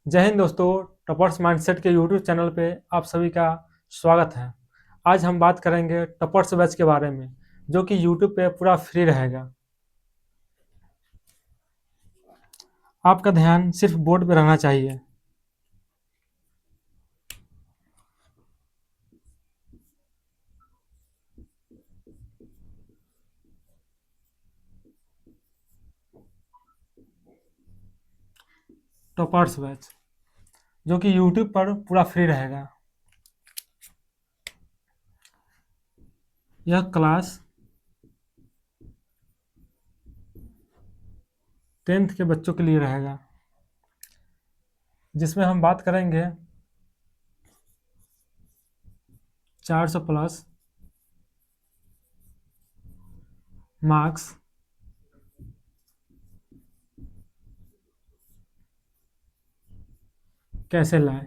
जय हिंद दोस्तों। Toppers mindset के यूट्यूब चैनल पे आप सभी का स्वागत है। आज हम बात करेंगे टॉपर्स बैच के बारे में, जो कि यूट्यूब पे पूरा फ्री रहेगा। आपका ध्यान सिर्फ बोर्ड पे रहना चाहिए। टॉपर्स बैच जो कि यूट्यूब पर पूरा फ्री रहेगा। यह क्लास 10th के बच्चों के लिए रहेगा, जिसमें हम बात करेंगे 400 प्लस मार्क्स कैसे लाएं।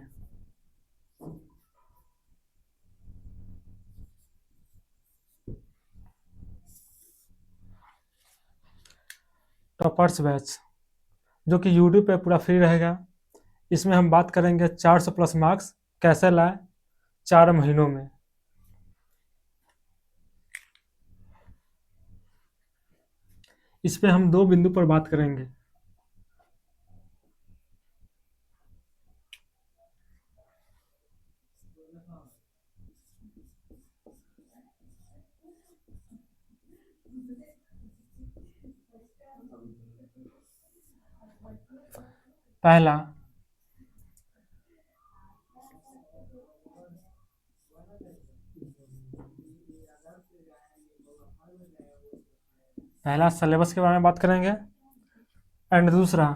टॉपर्स बैच जो कि यूट्यूब पे पूरा फ्री रहेगा। इसमें हम बात करेंगे 400 प्लस मार्क्स कैसे लाएं 4 महीनों में। इस पे हम दो बिंदु पर बात करेंगे। पहला, सिलेबस के बारे में बात करेंगे एंड दूसरा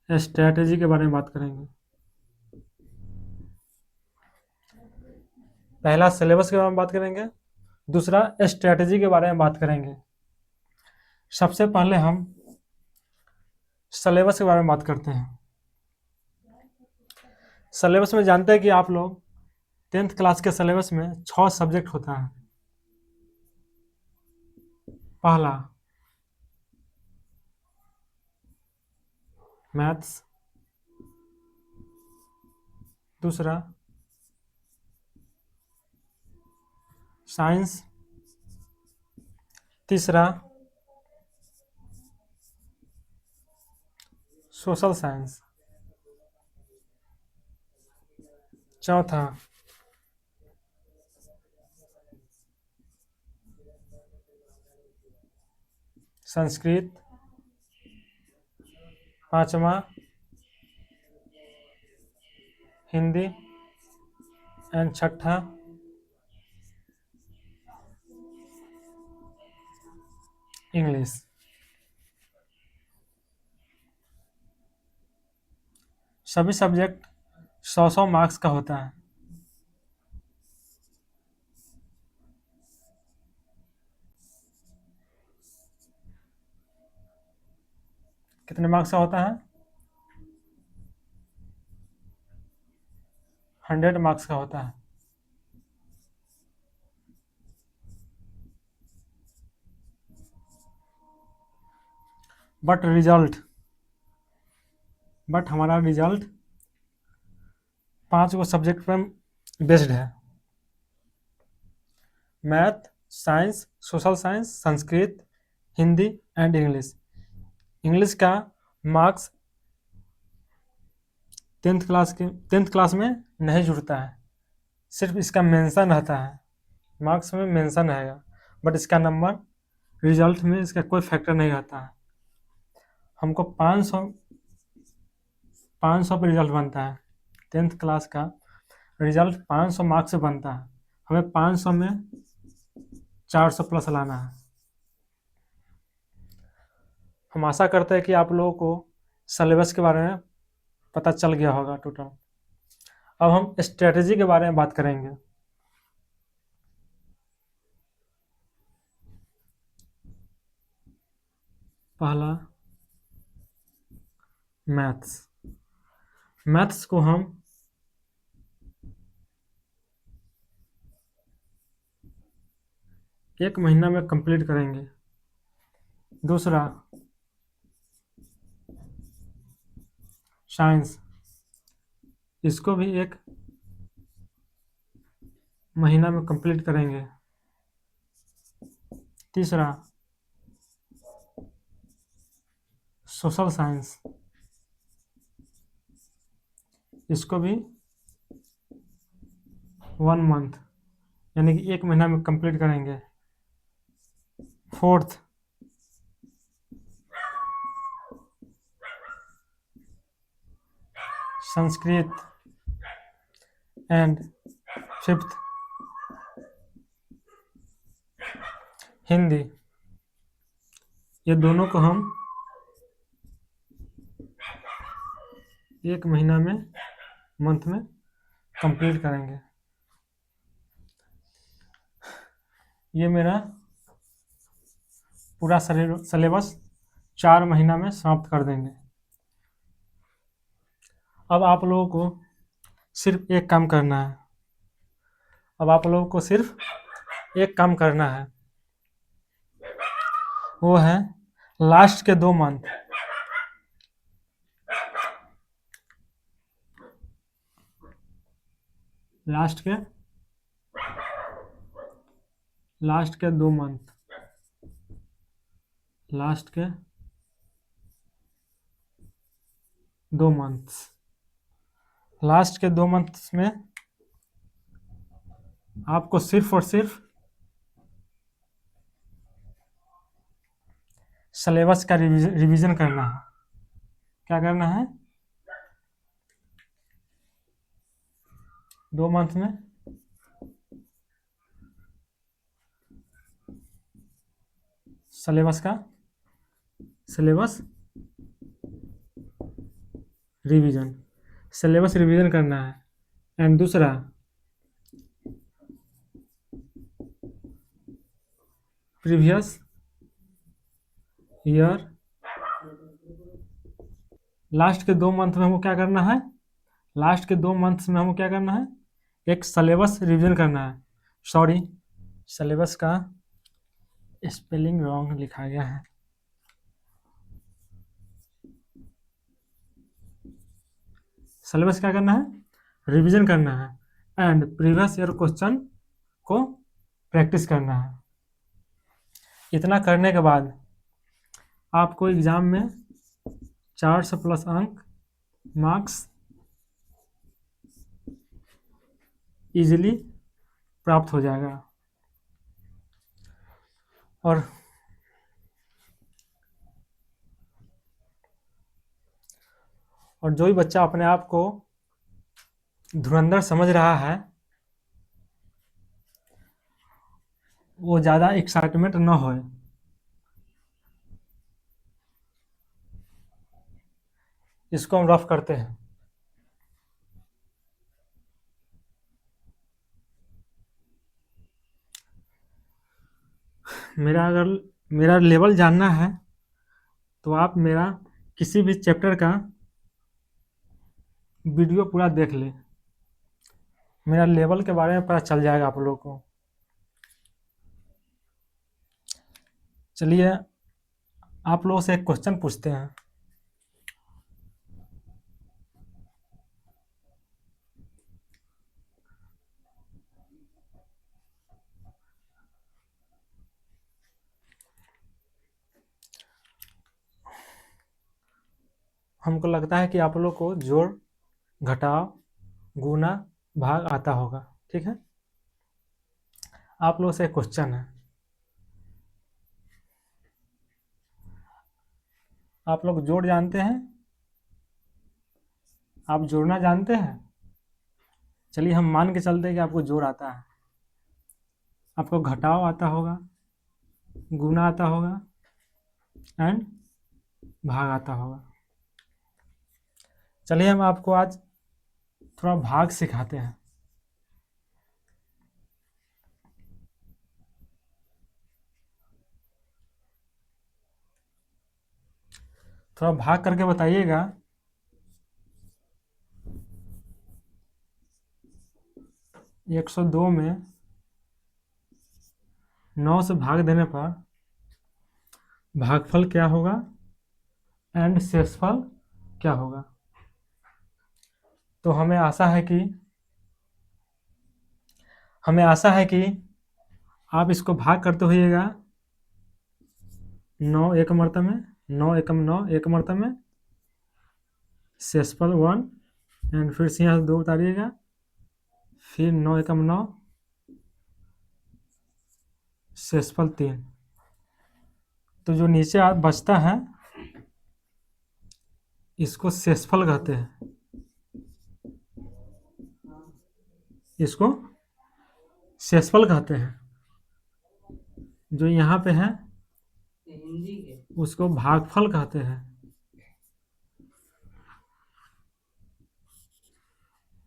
स्ट्रेटेजी के बारे में बात करेंगे। पहला सिलेबस के बारे में बात करेंगे, दूसरा स्ट्रेटेजी के बारे में बात करेंगे। सबसे पहले हम सिलेबस के बारे में बात करते हैं। सिलेबस में जानते हैं कि आप लोग 10th क्लास के सिलेबस में 6 सब्जेक्ट होता है। पहला मैथ्स, दूसरा साइंस, तीसरा सोशल साइंस, चौथा संस्कृत, पांचवा हिंदी एंड छठा इंग्लिश। सभी सब्जेक्ट 100 मार्क्स का होता है। कितने मार्क्स का होता है? 100 मार्क्स का होता है। बट हमारा रिजल्ट 5 सब्जेक्ट पर बेस्ड है। Math, science, social science, Sanskrit, Hindi and English. English का मार्क्स 10th क्लास में नहीं जुड़ता है, सिर्फ इसका मेंशन रहता है। मार्क्स में मेंशन रहेगा, बट इसका नंबर रिजल्ट में इसका कोई फैक्टर नहीं रहता है। हमको 500 पे रिजल्ट बनता है। 10th क्लास का रिजल्ट 500 मार्क्स से बनता है। हमें 500 में 400 प्लस लाना है। हम आशा करते हैं कि आप लोगों को सिलेबस के बारे में पता चल गया होगा टोटल। अब हम स्ट्रेटेजी के बारे में बात करेंगे। पहला मैथ्स। मैथ्स को हम एक महीना में कंप्लीट करेंगे। दूसरा साइंस, इसको भी 1 महीना में कंप्लीट करेंगे। तीसरा सोशल साइंस, इसको भी 1 मंथ यानी कि 1 महीना में कंप्लीट करेंगे। Fourth Sanskrit and fifth Hindi, ये दोनों को हम 1 महीना में मंथ में कंप्लीट करेंगे। ये मेरा पूरा सिलेबस 4 महीना में समाप्त कर देंगे। अब आप लोगों को सिर्फ एक काम करना है। अब आप लोगों को सिर्फ एक काम करना है, वो है लास्ट के 2 मंथ, लास्ट के 2 मंथ, लास्ट के 2 मंथ्स, लास्ट के 2 मंथ्स में आपको सिर्फ और सिर्फ सिलेबस का रिवीजन करना है। क्या करना है? 2 मंथ में सिलेबस रिवीजन करना है। एंड दूसरा प्रीवियस ईयर, लास्ट के 2 मंथ में हमको क्या करना है? लास्ट के 2 मंथ्स में हमको क्या करना है? एक सिलेबस रिवीजन करना है। सॉरी, सिलेबस का स्पेलिंग रॉन्ग लिखा गया है। सिलेबस क्या करना है? रिवीजन करना है एंड प्रीवियस ईयर क्वेश्चन को प्रैक्टिस करना है। इतना करने के बाद आपको एग्जाम में 400+ अंक मार्क्स इजीली प्राप्त हो जाएगा। और जो भी बच्चा अपने आप को धुरंधर समझ रहा है, वो ज़्यादा एक्साइटमेंट न होए। इसको हम रफ करते हैं। अगर मेरा लेवल जानना है तो आप मेरा किसी भी चैप्टर का वीडियो पूरा देख ले, मेरा लेवल के बारे में पता चल जाएगा आप लोगों को। चलिए आप लोगों से एक क्वेश्चन पूछते हैं। हमको लगता है कि आप लोग को जोड़, घटाव, गुना, भाग आता होगा। ठीक है, आप लोगों से एक क्वेश्चन है। आप लोग जोड़ जानते हैं? आप जोड़ना जानते हैं? चलिए हम मान के चलते हैं कि आपको जोड़ आता है, आपको घटाव आता होगा, गुना आता होगा एंड भाग आता होगा। चलिए हम आपको आज थोड़ा भाग सिखाते हैं। थोड़ा भाग करके बताइएगा। 102 में 9 से भाग देने पर भागफल क्या होगा एंड शेषफल क्या होगा? तो हमें आशा है कि आप इसको भाग करते होइएगा 9 एक मर्तबे में, 9 एकम 9 एक मर्तबे में, शेषफल 1 एंड फिर से यहाँ से 2 उतारिएगा, फिर 9 एकम 9, शेषफल 3। तो जो नीचे बचता है इसको शेषफल कहते हैं, इसको शेषफल कहते हैं। जो यहाँ पे है उसको भागफल कहते हैं।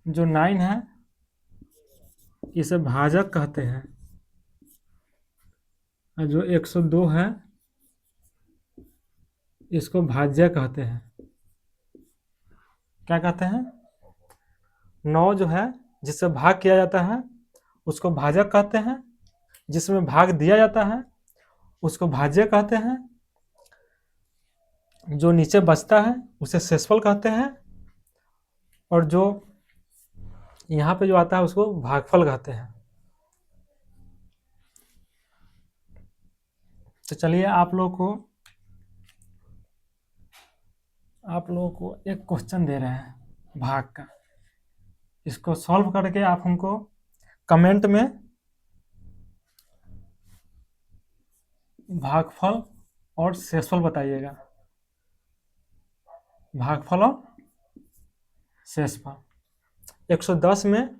जो 9 है इसे भाजक कहते हैं, और जो 102 है इसको भाज्य कहते हैं। क्या कहते हैं? 9 जो है जिससे भाग किया जाता है उसको भाजक कहते हैं, जिसमें भाग दिया जाता है उसको भाज्य कहते हैं, जो नीचे बचता है उसे शेषफल कहते हैं, और जो यहाँ पे जो आता है उसको भागफल कहते हैं। तो चलिए आप लोगों को एक क्वेश्चन दे रहे हैं भाग का, इसको सॉल्व करके आप हमको कमेंट में भागफल और शेषफल बताइएगा। भागफल और शेषफल 110 में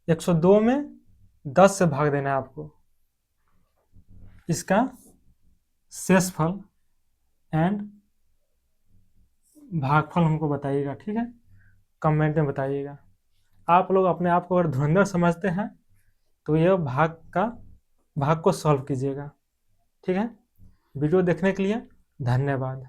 102 में 10 से भाग देना है आपको, इसका शेषफल एंड भागफल हमको बताइएगा, ठीक है? कमेंट में बताइएगा। आप लोग अपने आप को अगर धुरंधर समझते हैं तो यह भाग को सॉल्व कीजिएगा, ठीक है? वीडियो देखने के लिए धन्यवाद।